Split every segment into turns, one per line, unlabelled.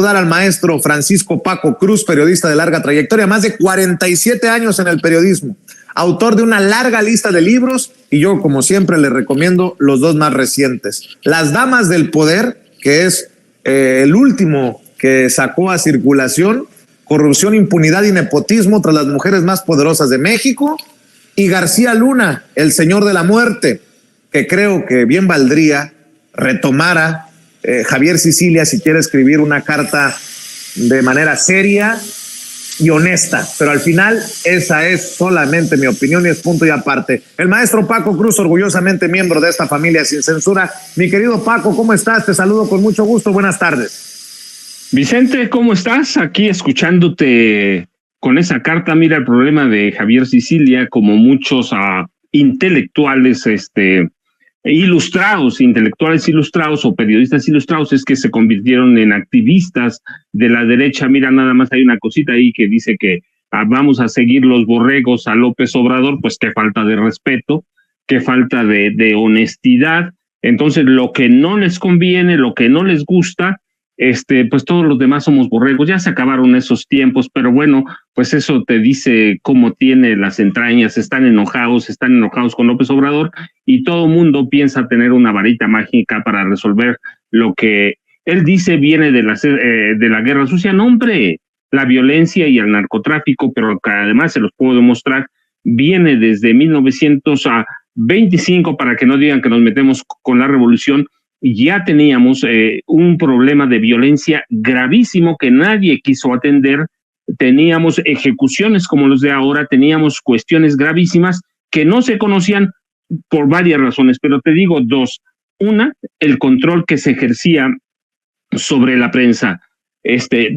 Al maestro Francisco Paco Cruz, periodista de larga trayectoria, más de 47 años en el periodismo, autor de una larga lista de libros, y yo, como siempre, le recomiendo los dos más recientes: Las Damas del Poder, que es el último que sacó a circulación, Corrupción, Impunidad y Nepotismo tras las mujeres más poderosas de México, y García Luna, El Señor de la Muerte, que creo que bien valdría retomara Javier Sicilia si quiere escribir una carta de manera seria y honesta, pero al final esa es solamente mi opinión y es punto y aparte. El maestro Paco Cruz, orgullosamente miembro de esta familia sin censura. Mi querido Paco, ¿cómo estás? Te saludo con mucho gusto, buenas tardes.
Vicente, ¿cómo estás? Aquí escuchándote con esa carta. Mira, el problema de Javier Sicilia, como muchos intelectuales intelectuales ilustrados o periodistas ilustrados, es que se convirtieron en activistas de la derecha. Mira, nada más hay una cosita ahí que dice que vamos a seguir los borregos a López Obrador. Pues qué falta de respeto, qué falta de honestidad. Entonces, lo que no les conviene, lo que no les gusta, pues todos los demás somos borregos. Ya se acabaron esos tiempos, pero bueno, pues eso te dice cómo tiene las entrañas. Están enojados con López Obrador, y todo mundo piensa tener una varita mágica para resolver lo que él dice viene de la guerra sucia. No, hombre, la violencia y el narcotráfico, pero que además se los puedo demostrar, viene desde 1925, para que no digan que nos metemos con la revolución. Ya teníamos un problema de violencia gravísimo que nadie quiso atender. Teníamos ejecuciones como los de ahora, teníamos cuestiones gravísimas que no se conocían por varias razones, pero te digo dos. Una, el control que se ejercía sobre la prensa.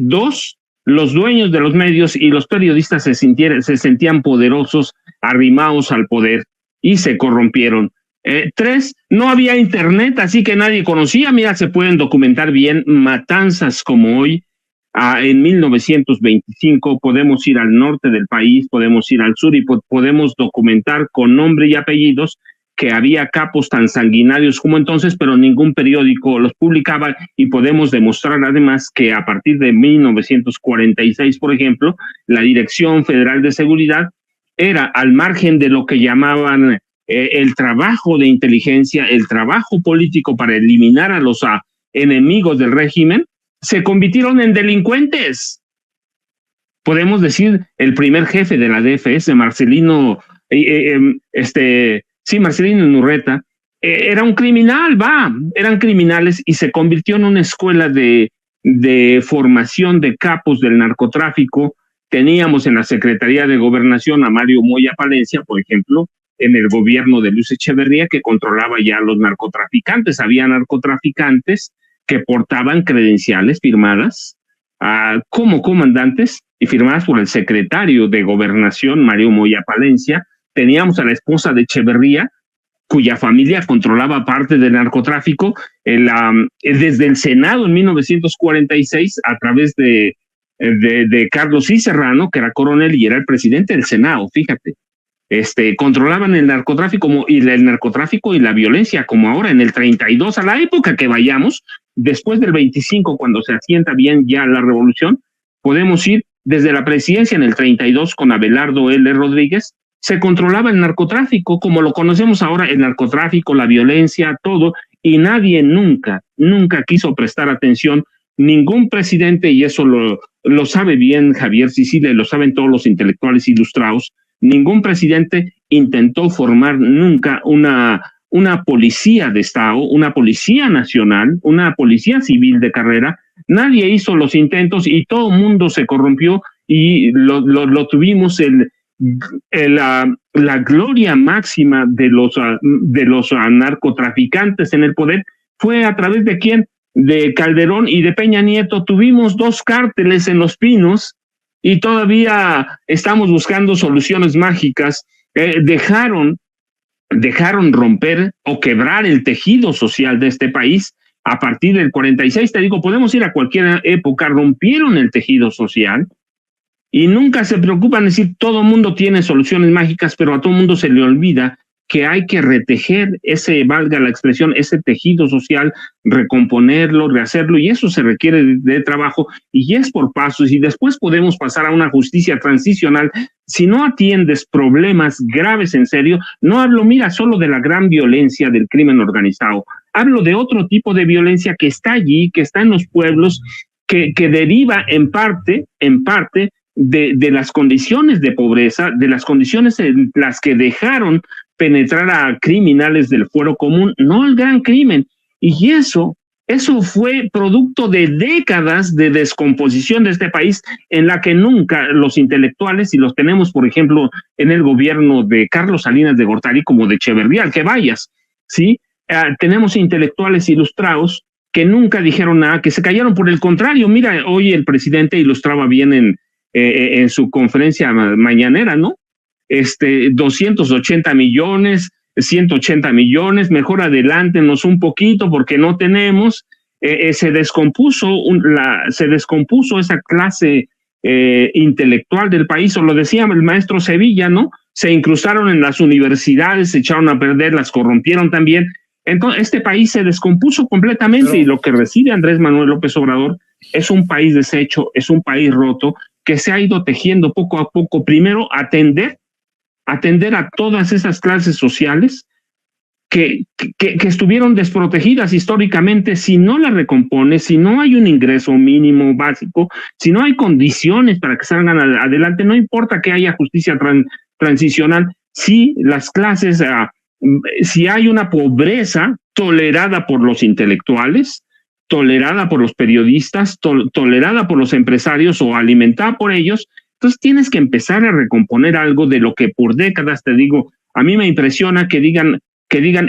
Dos, los dueños de los medios y los periodistas se sentían poderosos, arrimados al poder, y se corrompieron. Tres, no había internet, así que nadie conocía. Mira, se pueden documentar bien matanzas como hoy. En 1925 podemos ir al norte del país, podemos ir al sur y podemos documentar con nombre y apellidos que había capos tan sanguinarios como entonces, pero ningún periódico los publicaba. Y podemos demostrar además que a partir de 1946, por ejemplo, la Dirección Federal de Seguridad era, al margen de lo que llamaban el trabajo de inteligencia, el trabajo político para eliminar a los enemigos del régimen, se convirtieron en delincuentes. Podemos decir, el primer jefe de la DFS, Marcelino Inurreta, era un criminal, eran criminales, y se convirtió en una escuela de formación de capos del narcotráfico. Teníamos en la Secretaría de Gobernación a Mario Moya Palencia, por ejemplo, en el gobierno de Luis Echeverría, que controlaba ya a los narcotraficantes. Había narcotraficantes que portaban credenciales firmadas como comandantes y firmadas por el secretario de Gobernación, Mario Moya Palencia. Teníamos a la esposa de Echeverría, cuya familia controlaba parte del narcotráfico, desde el Senado en 1946, a través de Carlos I. Serrano, que era coronel y era el presidente del Senado, fíjate. Controlaban el narcotráfico y la violencia, como ahora en el 32, a la época que vayamos, después del 25, cuando se asienta bien ya la revolución. Podemos ir desde la presidencia en el 32 con Abelardo L. Rodríguez. Se controlaba el narcotráfico como lo conocemos ahora, el narcotráfico, la violencia, todo, y nadie nunca quiso prestar atención. Ningún presidente, y eso lo sabe bien Javier Sicilia y lo saben todos los intelectuales ilustrados, ningún presidente intentó formar nunca una policía de Estado, una policía nacional, una policía civil de carrera. Nadie hizo los intentos y todo el mundo se corrompió, y lo tuvimos la gloria máxima de los narcotraficantes en el poder. ¿Fue a través de quién? De Calderón y de Peña Nieto. Tuvimos dos cárteles en Los Pinos y todavía estamos buscando soluciones mágicas. Dejaron romper o quebrar el tejido social de este país a partir del 46. Te digo, podemos ir a cualquier época. Rompieron el tejido social y nunca se preocupan. Es decir, todo el mundo tiene soluciones mágicas, pero a todo el mundo se le olvida que hay que retejer valga la expresión, ese tejido social, recomponerlo, rehacerlo, y eso se requiere de trabajo, y es por pasos, y después podemos pasar a una justicia transicional. Si no atiendes problemas graves en serio, no hablo, mira, solo de la gran violencia del crimen organizado, hablo de otro tipo de violencia que está allí, que está en los pueblos, que deriva en parte de las condiciones de pobreza, de las condiciones en las que dejaron penetrar a criminales del fuero común, no el gran crimen. Y eso fue producto de décadas de descomposición de este país, en la que nunca los intelectuales, y los tenemos, por ejemplo, en el gobierno de Carlos Salinas de Gortari, como de Echeverría, al que vayas, ¿sí? Tenemos intelectuales ilustrados que nunca dijeron nada, que se callaron. Por el contrario, mira, hoy el presidente ilustraba bien en su conferencia mañanera, ¿no? 280 millones, 180 millones, mejor adelántenos un poquito porque no tenemos. Se descompuso esa clase intelectual del país, o lo decía el maestro Sevilla, ¿no? Se incrustaron en las universidades, se echaron a perder, las corrompieron también. Entonces, este país se descompuso completamente, y lo que recibe Andrés Manuel López Obrador es un país deshecho, es un país roto, que se ha ido tejiendo poco a poco. Primero, atender a todas esas clases sociales que estuvieron desprotegidas históricamente. Si no la recompones, si no hay un ingreso mínimo básico, si no hay condiciones para que salgan adelante, no importa que haya justicia transicional, si las clases, si hay una pobreza tolerada por los intelectuales, tolerada por los periodistas, tolerada por los empresarios o alimentada por ellos, entonces tienes que empezar a recomponer algo de lo que por décadas, te digo, a mí me impresiona que digan,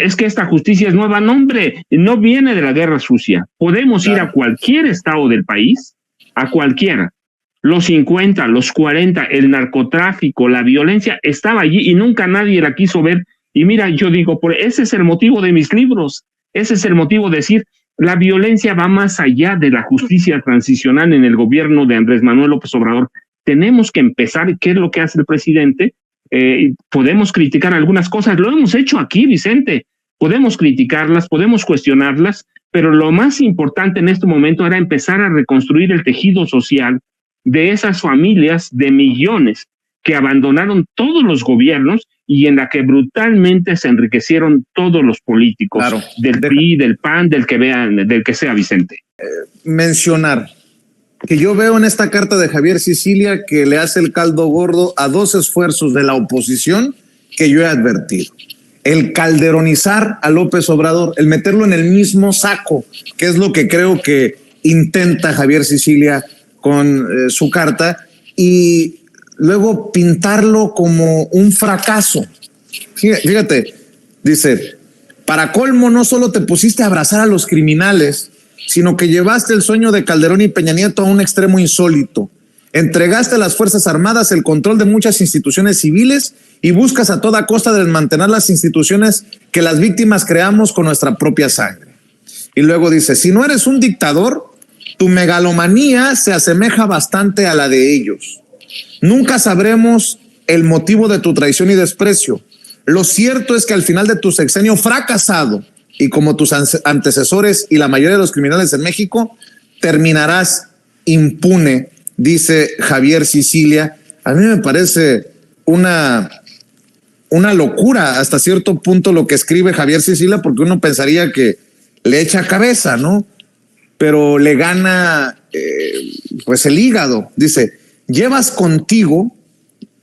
es que esta justicia es nueva. No, hombre, no viene de la guerra sucia. Podemos ir a cualquier estado del país, a cualquiera. Los 50, los 40, el narcotráfico, la violencia estaba allí y nunca nadie la quiso ver. Y mira, yo digo, ese es el motivo de mis libros, ese es el motivo de decir, la violencia va más allá de la justicia transicional en el gobierno de Andrés Manuel López Obrador. Tenemos que empezar. ¿Qué es lo que hace el presidente? Podemos criticar algunas cosas, lo hemos hecho aquí, Vicente, podemos criticarlas, podemos cuestionarlas, pero lo más importante en este momento era empezar a reconstruir el tejido social de esas familias de millones que abandonaron todos los gobiernos y en la que brutalmente se enriquecieron todos los políticos, del PRI, del PAN, del que sea, Vicente.
Mencionar que yo veo en esta carta de Javier Sicilia que le hace el caldo gordo a dos esfuerzos de la oposición que yo he advertido. El calderonizar a López Obrador, el meterlo en el mismo saco, que es lo que creo que intenta Javier Sicilia con su carta, y luego pintarlo como un fracaso. Fíjate, dice, para colmo no solo te pusiste a abrazar a los criminales, sino que llevaste el sueño de Calderón y Peña Nieto a un extremo insólito. Entregaste a las Fuerzas Armadas el control de muchas instituciones civiles y buscas a toda costa desmantelar las instituciones que las víctimas creamos con nuestra propia sangre. Y luego dice, si no eres un dictador, tu megalomanía se asemeja bastante a la de ellos. Nunca sabremos el motivo de tu traición y desprecio. Lo cierto es que al final de tu sexenio fracasado, y como tus antecesores y la mayoría de los criminales en México, terminarás impune, dice Javier Sicilia. A mí me parece una locura hasta cierto punto lo que escribe Javier Sicilia, porque uno pensaría que le echa cabeza, ¿no? Pero le gana pues el hígado. Dice, llevas contigo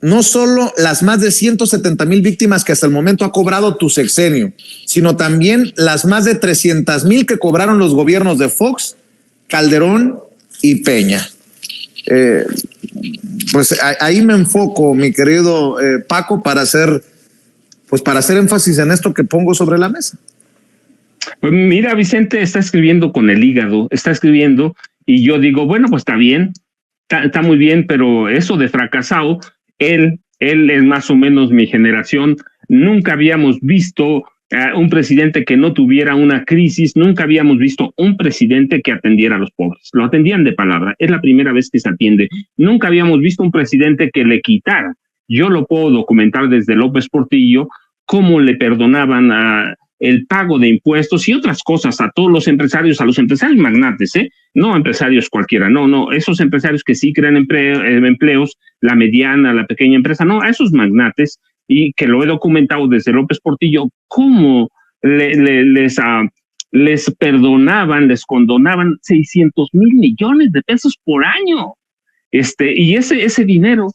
no solo las más de 170,000 víctimas que hasta el momento ha cobrado tu sexenio, sino también las más de 300,000 que cobraron los gobiernos de Fox, Calderón y Peña. Pues ahí me enfoco, mi querido Paco, para hacer énfasis en esto que pongo sobre la mesa.
Pues mira, Vicente está escribiendo con el hígado, está escribiendo, y yo digo, bueno, pues está bien, está muy bien, pero eso de fracasado, él es más o menos mi generación. Nunca habíamos visto un presidente que no tuviera una crisis, nunca habíamos visto un presidente que atendiera a los pobres. Lo atendían de palabra, es la primera vez que se atiende. Nunca habíamos visto un presidente que le quitara. Yo lo puedo documentar desde López Portillo, cómo le perdonaban el pago de impuestos y otras cosas a todos los empresarios, a los empresarios magnates, no empresarios cualquiera, no, esos empresarios que sí crean empleos, la mediana, la pequeña empresa, no, a esos magnates, y que lo he documentado desde López Portillo, cómo les perdonaban, les condonaban 600 mil millones de pesos por año. Y ese dinero,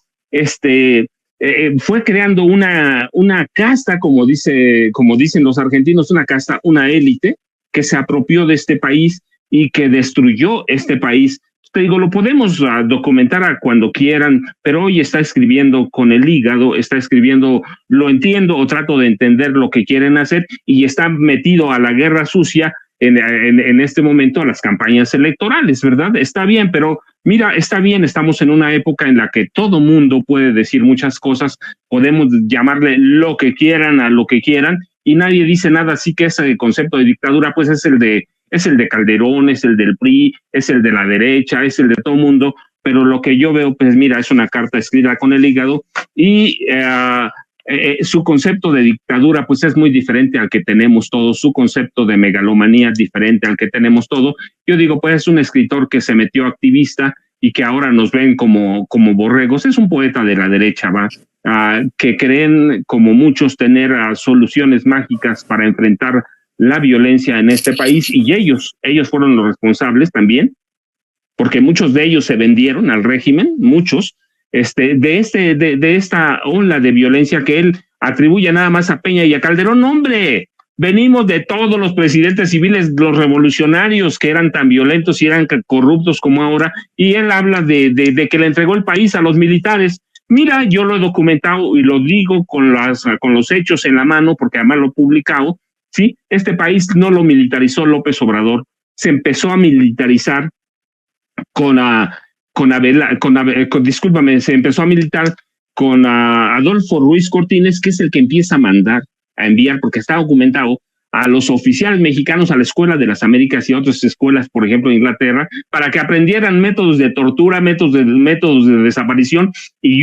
fue creando una casta, como dicen los argentinos, una casta, una élite que se apropió de este país y que destruyó este país. Te digo, lo podemos documentar cuando quieran, pero hoy está escribiendo con el hígado, está escribiendo, lo entiendo o trato de entender lo que quieren hacer, y está metido a la guerra sucia en este momento, a las campañas electorales, ¿verdad? Está bien, pero mira, está bien, estamos en una época en la que todo mundo puede decir muchas cosas, podemos llamarle lo que quieran a lo que quieran, y nadie dice nada, así que ese concepto de dictadura pues es el de Calderón, es el del PRI, es el de la derecha, es el de todo mundo, pero lo que yo veo, pues mira, es una carta escrita con el hígado, y su concepto de dictadura pues es muy diferente al que tenemos todos, su concepto de megalomanía es diferente al que tenemos todos. Yo digo, pues es un escritor que se metió activista y que ahora nos ven como borregos, es un poeta de la derecha, que creen, como muchos, tener soluciones mágicas para enfrentar la violencia en este país, y ellos fueron los responsables también, porque muchos de ellos se vendieron al régimen, muchos, de esta ola de violencia que él atribuye nada más a Peña y a Calderón. ¡Hombre! Venimos de todos los presidentes civiles, los revolucionarios que eran tan violentos y eran corruptos como ahora, y él habla de que le entregó el país a los militares. Mira, yo lo he documentado y lo digo con los hechos en la mano, porque además lo he publicado. Sí, este país no lo militarizó López Obrador, se empezó a militarizar se empezó a militar con Adolfo Ruiz Cortines, que es el que empieza a mandar, a enviar, porque está documentado, a los oficiales mexicanos a la Escuela de las Américas y a otras escuelas, por ejemplo, en Inglaterra, para que aprendieran métodos de tortura, métodos de desaparición, y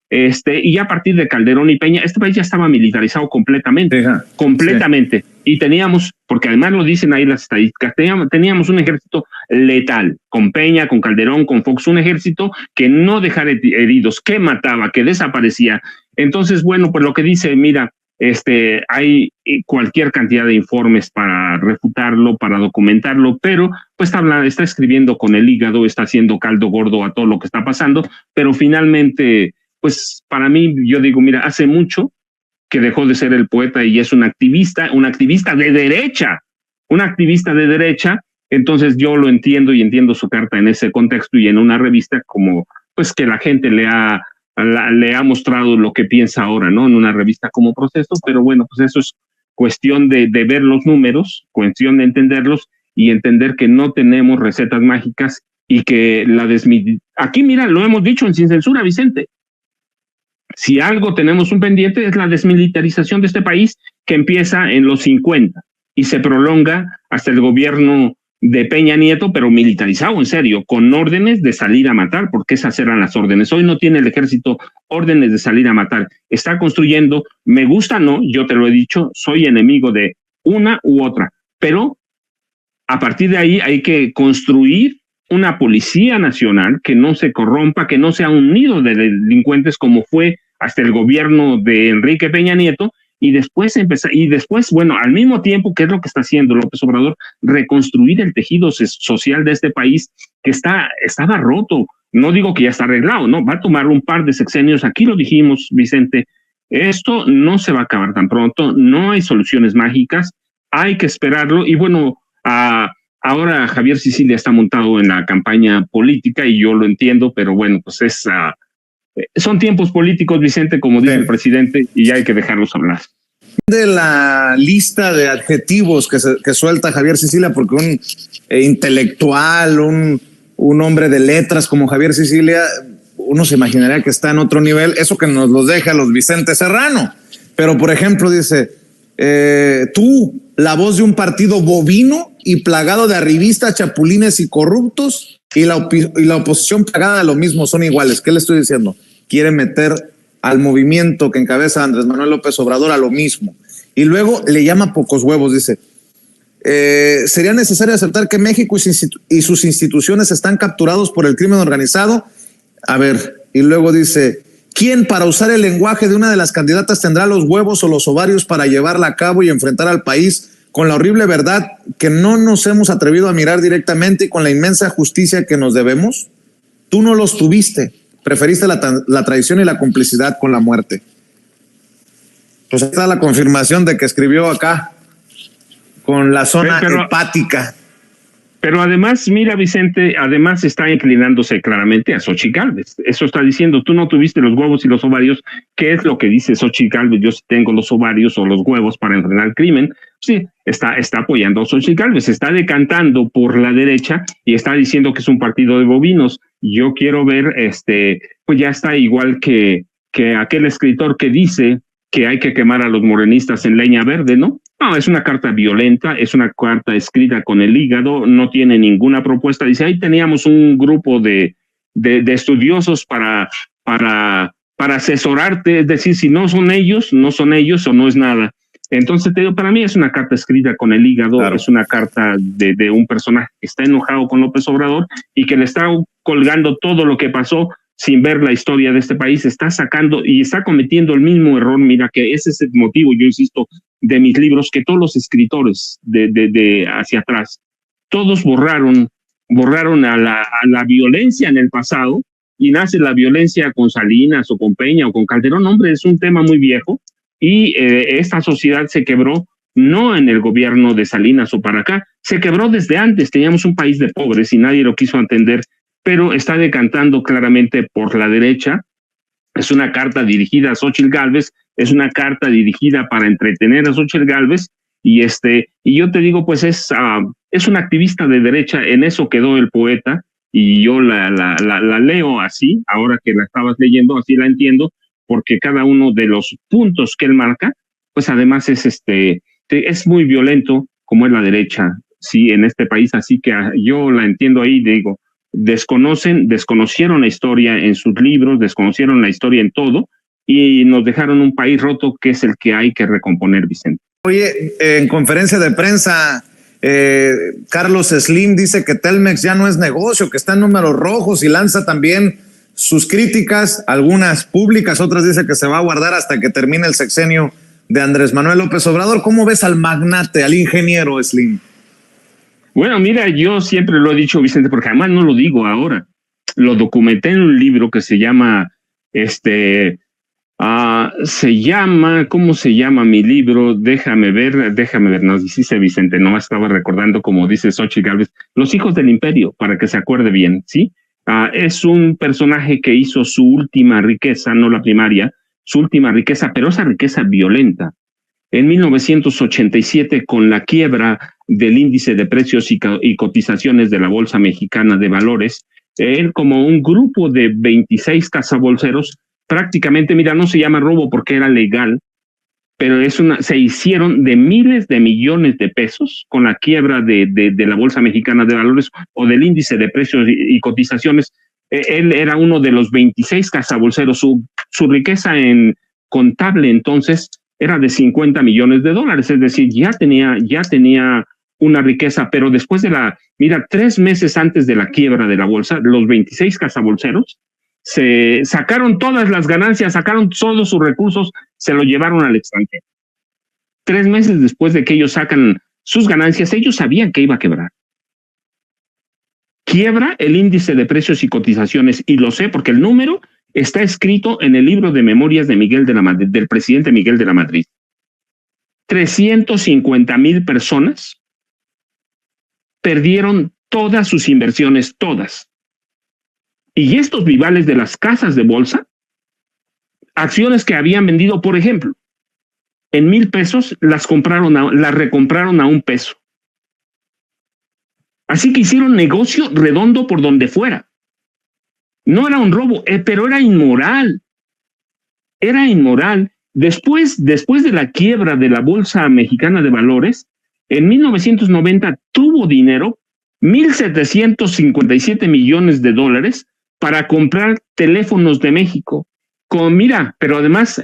y a partir de Calderón y Peña, este país ya estaba militarizado completamente, completamente. Sí. Y teníamos, porque además lo dicen ahí las estadísticas, teníamos un ejército letal, con Peña, con Calderón, con Fox, un ejército que no dejara heridos, que mataba, que desaparecía. Entonces, bueno, pues lo que dice, mira, hay cualquier cantidad de informes para refutarlo, para documentarlo, pero pues está escribiendo con el hígado, está haciendo caldo gordo a todo lo que está pasando, pero finalmente, pues para mí, yo digo, mira, hace mucho que dejó de ser el poeta y es un activista de derecha, entonces yo lo entiendo y entiendo su carta en ese contexto y en una revista como, pues que la gente le ha mostrado lo que piensa ahora, ¿no? En una revista como Proceso, pero bueno, pues eso es cuestión de ver los números, cuestión de entenderlos y entender que no tenemos recetas mágicas y que aquí mira, lo hemos dicho en Sin Censura, Vicente. Si algo tenemos un pendiente es la desmilitarización de este país, que empieza en los 50 y se prolonga hasta el gobierno de Peña Nieto, pero militarizado, en serio, con órdenes de salir a matar, porque esas eran las órdenes. Hoy no tiene el ejército órdenes de salir a matar. Está construyendo, me gusta, no, yo te lo he dicho, soy enemigo de una u otra, pero a partir de ahí hay que construir una policía nacional que no se corrompa, que no sea un nido de delincuentes como fue hasta el gobierno de Enrique Peña Nieto, y después bueno, al mismo tiempo, ¿qué es lo que está haciendo López Obrador? Reconstruir el tejido social de este país que estaba roto. No digo que ya está arreglado, no, va a tomar un par de sexenios, aquí lo dijimos, Vicente, esto no se va a acabar tan pronto, no hay soluciones mágicas, hay que esperarlo, y bueno, ahora Javier Sicilia está montado en la campaña política y yo lo entiendo, pero bueno, pues son tiempos políticos, Vicente, como dice el presidente, y hay que dejarlos hablar.
De la lista de adjetivos que suelta Javier Sicilia, porque un intelectual, un hombre de letras como Javier Sicilia, uno se imaginaría que está en otro nivel, eso que nos los deja los Vicente Serrano. Pero, por ejemplo, dice, tú, la voz de un partido bovino y plagado de arribistas, chapulines y corruptos, y la oposición plagada de lo mismo, son iguales. ¿Qué le estoy diciendo? Quiere meter al movimiento que encabeza Andrés Manuel López Obrador a lo mismo. Y luego le llama pocos huevos, dice, sería necesario aceptar que México y sus instituciones están capturados por el crimen organizado. A ver, y luego dice, ¿quién para usar el lenguaje de una de las candidatas tendrá los huevos o los ovarios para llevarla a cabo y enfrentar al país con la horrible verdad que no nos hemos atrevido a mirar directamente y con la inmensa justicia que nos debemos? Tú no los tuviste, preferiste la traición y la complicidad con la muerte. Pues está la confirmación de que escribió acá con la zona hepática.
Pero además, mira, Vicente, además está inclinándose claramente a Xochitl Gálvez. Eso está diciendo, tú no tuviste los huevos y los ovarios. ¿Qué es lo que dice Xochitl Gálvez? Yo sí tengo los ovarios o los huevos para enfrentar el crimen. Sí, está apoyando a Xochitl Gálvez, está decantando por la derecha y está diciendo que es un partido de bovinos. Yo quiero ver, pues ya está igual que aquel escritor que dice que hay que quemar a los morenistas en leña verde, ¿no? No, es una carta violenta, es una carta escrita con el hígado, no tiene ninguna propuesta. Dice, ahí teníamos un grupo de estudiosos para asesorarte, es decir, si no son ellos o no es nada. Entonces, te digo, para mí es una carta escrita con el hígado, claro. Es una carta de un personaje que está enojado con López Obrador y que le está colgando todo lo que pasó sin ver la historia de este país, está sacando y está cometiendo el mismo error. Mira, que ese es el motivo, yo insisto, de mis libros, que todos los escritores de hacia atrás, todos borraron a la violencia en el pasado y nace la violencia con Salinas o con Peña o con Calderón. Hombre, es un tema muy viejo y esta sociedad se quebró no en el gobierno de Salinas o para acá, se quebró desde antes. Teníamos un país de pobres y nadie lo quiso entender, pero está decantando claramente por la derecha. Es una carta dirigida a Xochitl Gálvez, es una carta dirigida para entretener a Xochitl Gálvez, y yo te digo, pues es un activista de derecha, en eso quedó el poeta, y yo la leo así, ahora que la estabas leyendo, así la entiendo, porque cada uno de los puntos que él marca, pues además es muy violento, como es la derecha, sí, en este país, así que yo la entiendo ahí, digo, desconocieron la historia en sus libros, desconocieron la historia en todo y nos dejaron un país roto que es el que hay que recomponer, Vicente.
Oye, en conferencia de prensa, Carlos Slim dice que Telmex ya no es negocio, que está en números rojos y lanza también sus críticas, algunas públicas, otras dice que se va a guardar hasta que termine el sexenio de Andrés Manuel López Obrador. ¿Cómo ves al magnate, al ingeniero Slim?
Bueno, mira, yo siempre lo he dicho, Vicente, porque además no lo digo ahora. Lo documenté en un libro que se llama, ¿cómo se llama mi libro? Déjame ver, nos dice Vicente, no estaba recordando, como dice Xochitl Gálvez, Los hijos del imperio, para que se acuerde bien, ¿sí? Es un personaje que hizo su última riqueza, no la primaria, su última riqueza, pero esa riqueza violenta. En 1987, con la quiebra del índice de precios y cotizaciones de la Bolsa Mexicana de Valores, él, como un grupo de 26 cazabolseros, prácticamente, mira, no se llama robo porque era legal, pero se hicieron de miles de millones de pesos con la quiebra de la Bolsa Mexicana de Valores o del índice de precios y cotizaciones. Él era uno de los 26 cazabolseros. Su riqueza en contable entonces era de $50 millones, es decir, ya tenía una riqueza, pero después mira, 3 meses antes de la quiebra de la bolsa, los 26 cazabolseros se sacaron todas las ganancias, sacaron todos sus recursos, se lo llevaron al extranjero. 3 meses después de que ellos sacan sus ganancias, ellos sabían que iba a quebrar. Quiebra el índice de precios y cotizaciones, y lo sé porque el número está escrito en el libro de memorias de del presidente Miguel de la Madrid. 350,000 personas perdieron todas sus inversiones, todas. Y estos vivales de las casas de bolsa, acciones que habían vendido, por ejemplo, en $1,000, las recompraron a $1. Así que hicieron negocio redondo por donde fuera. No era un robo, pero era inmoral. Era inmoral. Después de la quiebra de la Bolsa Mexicana de Valores, en 1990 tuvo dinero, $1,757 millones, para comprar Teléfonos de México. Mira, pero además,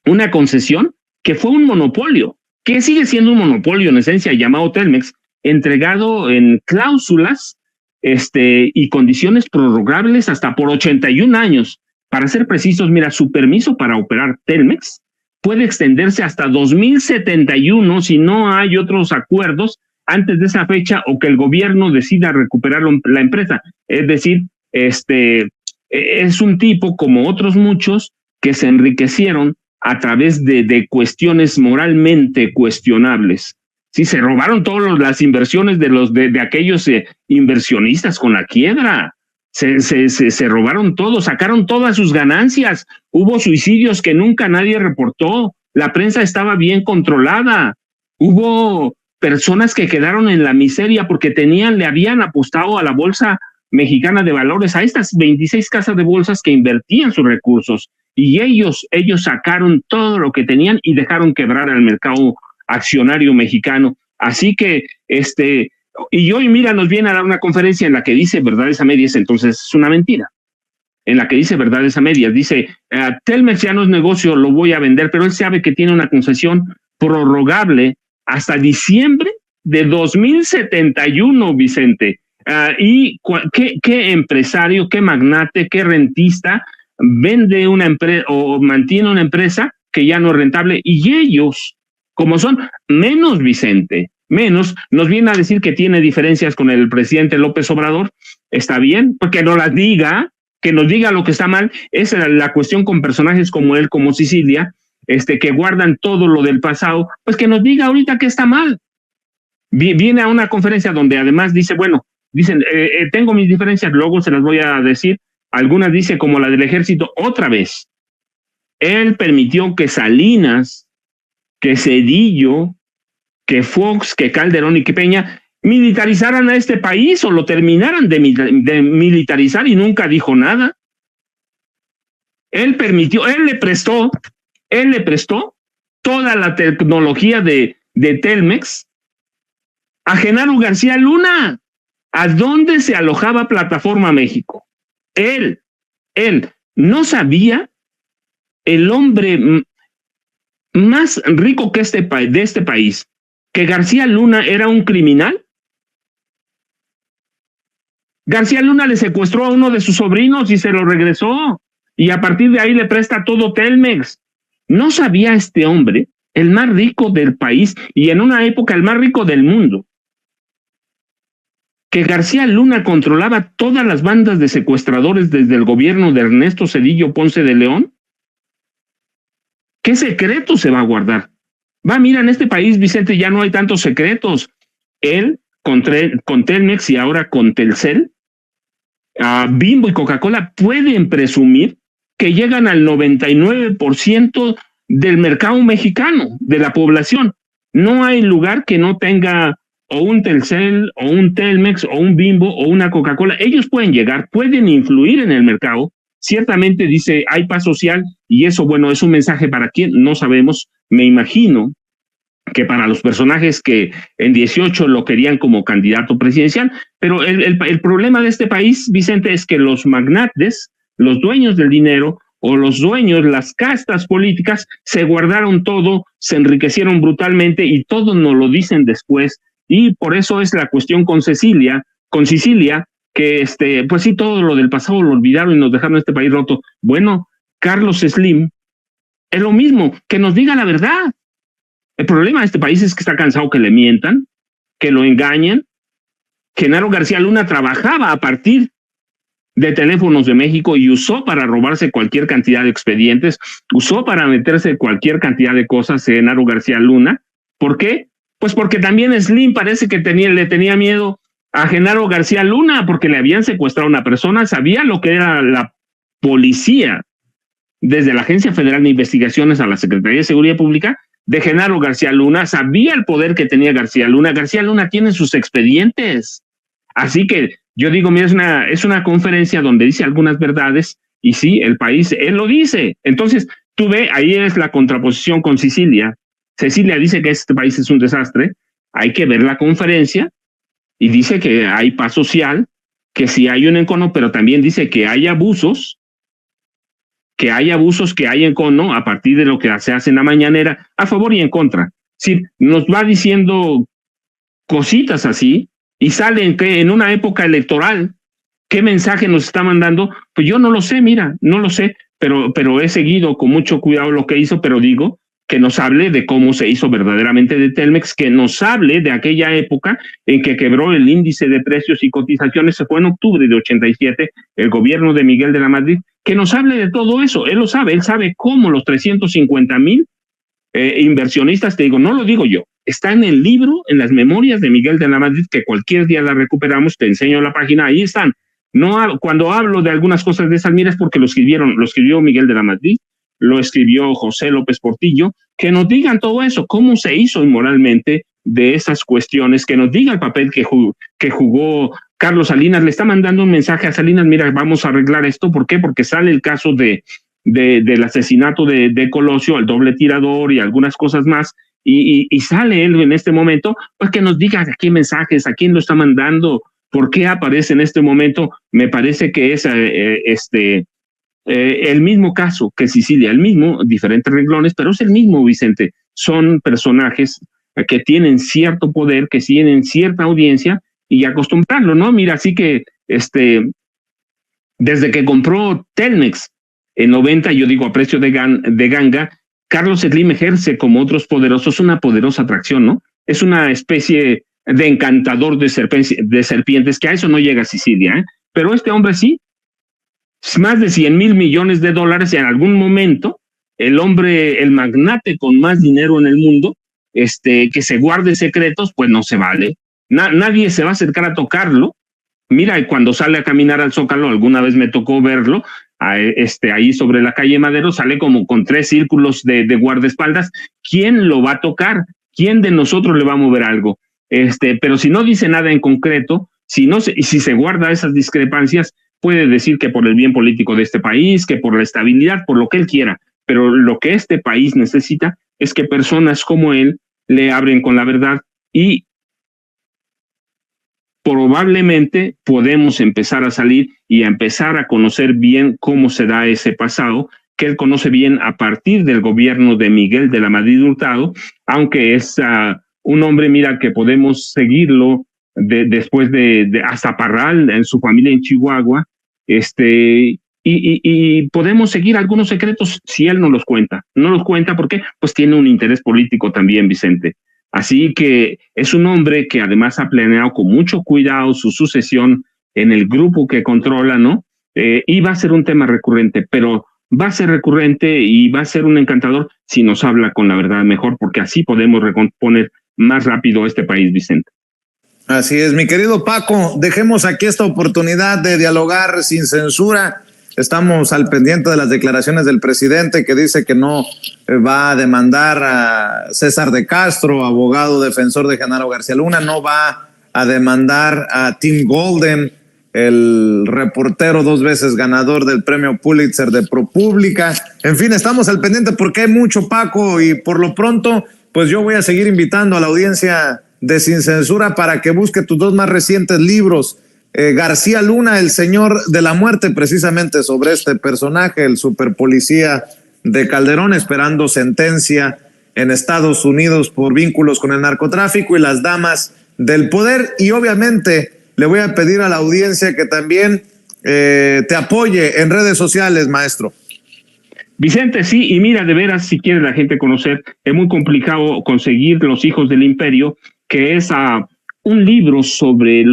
una concesión que fue un monopolio, que sigue siendo un monopolio en esencia, llamado Telmex, entregado en cláusulas y condiciones prorrogables hasta por 81 años. Para ser precisos, mira, su permiso para operar Telmex puede extenderse hasta 2071 si no hay otros acuerdos antes de esa fecha o que el gobierno decida recuperar la empresa. Es decir, es un tipo como otros muchos que se enriquecieron a través de cuestiones moralmente cuestionables. Sí, se robaron todas las inversiones de aquellos inversionistas con la quiebra. Se robaron todo, sacaron todas sus ganancias. Hubo suicidios que nunca nadie reportó. La prensa estaba bien controlada. Hubo personas que quedaron en la miseria porque le habían apostado a la Bolsa Mexicana de Valores, a estas 26 casas de bolsas que invertían sus recursos. Y ellos sacaron todo lo que tenían y dejaron quebrar al mercado accionario mexicano. Así que, y hoy, mira, nos viene a dar una conferencia en la que dice verdades a medias, entonces es una mentira. En la que dice verdades a medias, dice, Telmex ya no es negocio, lo voy a vender, pero él sabe que tiene una concesión prorrogable hasta diciembre de 2071, Vicente. ¿Y qué empresario, qué magnate, qué rentista vende una empresa o mantiene una empresa que ya no es rentable? Y ellos, como son menos, Vicente, menos, nos viene a decir que tiene diferencias con el presidente López Obrador. Está bien, porque no las diga, que nos diga lo que está mal. Esa es la cuestión con personajes como él, como Sicilia, que guardan todo lo del pasado, pues que nos diga ahorita que está mal. Viene a una conferencia donde además dice, bueno, dicen, tengo mis diferencias, luego se las voy a decir. Algunas dice como la del ejército, otra vez. Él permitió que Salinas, que Zedillo, que Fox, que Calderón y que Peña militarizaran a este país o lo terminaran de militarizar y nunca dijo nada. Él le prestó toda la tecnología de Telmex a Genaro García Luna. ¿A dónde se alojaba Plataforma México? Él no sabía, el hombre más rico que de este país, que García Luna era un criminal. García Luna le secuestró a uno de sus sobrinos y se lo regresó, y a partir de ahí le presta todo Telmex. ¿No sabía este hombre, el más rico del país y en una época el más rico del mundo, que García Luna controlaba todas las bandas de secuestradores desde el gobierno de Ernesto Zedillo Ponce de León? ¿Qué secreto se va a guardar? Mira, en este país, Vicente, ya no hay tantos secretos. Él, con Telmex y ahora con Telcel, Bimbo y Coca-Cola pueden presumir que llegan al 99% del mercado mexicano, de la población. No hay lugar que no tenga o un Telcel, o un Telmex, o un Bimbo, o una Coca-Cola. Ellos pueden llegar, pueden influir en el mercado. Ciertamente dice, hay paz social, y eso, bueno, es un mensaje para quién, no sabemos. Me imagino que para los personajes que en 18 lo querían como candidato presidencial, pero el problema de este país, Vicente, es que los magnates, los dueños del dinero, o los dueños, las castas políticas, se guardaron todo, se enriquecieron brutalmente, y todo nos lo dicen después. Y por eso es la cuestión con Sicilia, que pues sí, todo lo del pasado lo olvidaron y nos dejaron este país roto. Bueno, Carlos Slim es lo mismo, que nos diga la verdad. El problema de este país es que está cansado que le mientan, que lo engañen. Genaro García Luna trabajaba a partir de Teléfonos de México y usó para robarse cualquier cantidad de expedientes, usó para meterse cualquier cantidad de cosas Genaro García Luna. ¿Por qué? Pues porque también Slim parece que le tenía miedo a Genaro García Luna, porque le habían secuestrado a una persona, sabía lo que era la policía, desde la Agencia Federal de Investigaciones a la Secretaría de Seguridad Pública, de Genaro García Luna, sabía el poder que tenía García Luna. García Luna tiene sus expedientes. Así que yo digo, mira, es una conferencia donde dice algunas verdades, y sí, el país, él lo dice. Entonces, tú ve, ahí es la contraposición con Sicilia. Cecilia dice que este país es un desastre, hay que ver la conferencia, y dice que hay paz social, que sí hay un encono, pero también dice que hay abusos, que hay abusos, que hay ¿no? A partir de lo que se hace en la mañanera, a favor y en contra. Sí, nos va diciendo cositas así y sale en una época electoral. ¿Qué mensaje nos está mandando? Pues yo no lo sé, mira, no lo sé, pero he seguido con mucho cuidado lo que hizo, pero digo que nos hable de cómo se hizo verdaderamente de Telmex, que nos hable de aquella época en que quebró el índice de precios y cotizaciones, se fue en octubre de 87, el gobierno de Miguel de la Madrid, que nos hable de todo eso, él lo sabe, él sabe cómo los 350,000 inversionistas, te digo, no lo digo yo, está en el libro, en las memorias de Miguel de la Madrid, que cualquier día la recuperamos, te enseño la página, ahí están. No, cuando hablo de algunas cosas de esas, mira, es porque lo escribió Miguel de la Madrid, lo escribió José López Portillo, que nos digan todo eso, cómo se hizo inmoralmente de esas cuestiones, que nos diga el papel que jugó Carlos Salinas. Le está mandando un mensaje a Salinas, mira, vamos a arreglar esto. ¿Por qué? Porque sale el caso del asesinato de Colosio, el doble tirador y algunas cosas más, y sale él en este momento, pues que nos diga a qué mensajes, a quién lo está mandando, por qué aparece en este momento. Me parece que es el mismo caso que Sicilia, el mismo, diferentes renglones, pero es el mismo, Vicente. Son personajes que tienen cierto poder, que tienen cierta audiencia, y acostumbrarlo, ¿no? Mira, así que desde que compró Telmex en 90, yo digo a precio de ganga, Carlos Slim ejerce como otros poderosos una poderosa atracción, ¿no? Es una especie de encantador de serpientes, que a eso no llega a Sicilia, ¿eh? Pero este hombre sí, más de 100,000 millones de dólares, y en algún momento el hombre, el magnate con más dinero en el mundo, que se guarde secretos, pues no se vale. Nadie se va a acercar a tocarlo. Mira, cuando sale a caminar al Zócalo, alguna vez me tocó verlo, ahí sobre la calle Madero, sale como con 3 círculos de guardaespaldas. ¿Quién lo va a tocar? ¿Quién de nosotros le va a mover algo? Pero si no dice nada en concreto, si se guarda esas discrepancias, puede decir que por el bien político de este país, que por la estabilidad, por lo que él quiera, pero lo que este país necesita es que personas como él le abren con la verdad, y probablemente podemos empezar a salir y a empezar a conocer bien cómo se da ese pasado, que él conoce bien a partir del gobierno de Miguel de la Madrid Hurtado, aunque es un hombre, mira, que podemos seguirlo después de hasta Parral, en su familia en Chihuahua, y podemos seguir algunos secretos si él no los cuenta. No los cuenta porque pues tiene un interés político también, Vicente. Así que es un hombre que además ha planeado con mucho cuidado su sucesión en el grupo que controla, ¿no? Y va a ser un tema recurrente, pero va a ser recurrente y va a ser un encantador si nos habla con la verdad mejor, porque así podemos recomponer más rápido este país, Vicente.
Así es, mi querido Paco, dejemos aquí esta oportunidad de dialogar sin censura. Estamos al pendiente de las declaraciones del presidente, que dice que no va a demandar a César de Castro, abogado defensor de Genaro García Luna, no va a demandar a Tim Golden, el reportero 2 veces ganador del premio Pulitzer de ProPublica. En fin, estamos al pendiente porque hay mucho, Paco, y por lo pronto, pues yo voy a seguir invitando a la audiencia de Sin Censura para que busque tus 2 más recientes libros. García Luna, el señor de la muerte, precisamente sobre este personaje, el superpolicía de Calderón, esperando sentencia en Estados Unidos por vínculos con el narcotráfico, y Las damas del poder. Y obviamente le voy a pedir a la audiencia que también te apoye en redes sociales, maestro.
Vicente, sí, y mira, de veras, si quiere la gente conocer, es muy complicado conseguir Los hijos del imperio, que es un libro sobre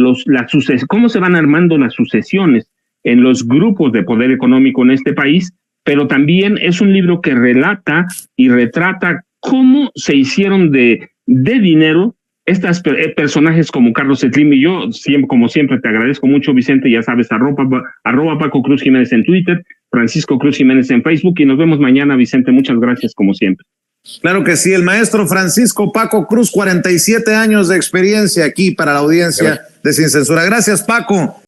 cómo se van armando las sucesiones en los grupos de poder económico en este país, pero también es un libro que relata y retrata cómo se hicieron de dinero estos personajes como Carlos Slim. Y yo, como siempre, te agradezco mucho, Vicente. Ya sabes, arroba Paco Cruz Jiménez en Twitter, Francisco Cruz Jiménez en Facebook, y nos vemos mañana, Vicente. Muchas gracias, como siempre.
Claro que sí, el maestro Francisco Paco Cruz, 47 años de experiencia aquí para la audiencia de Sin Censura. Gracias, Paco.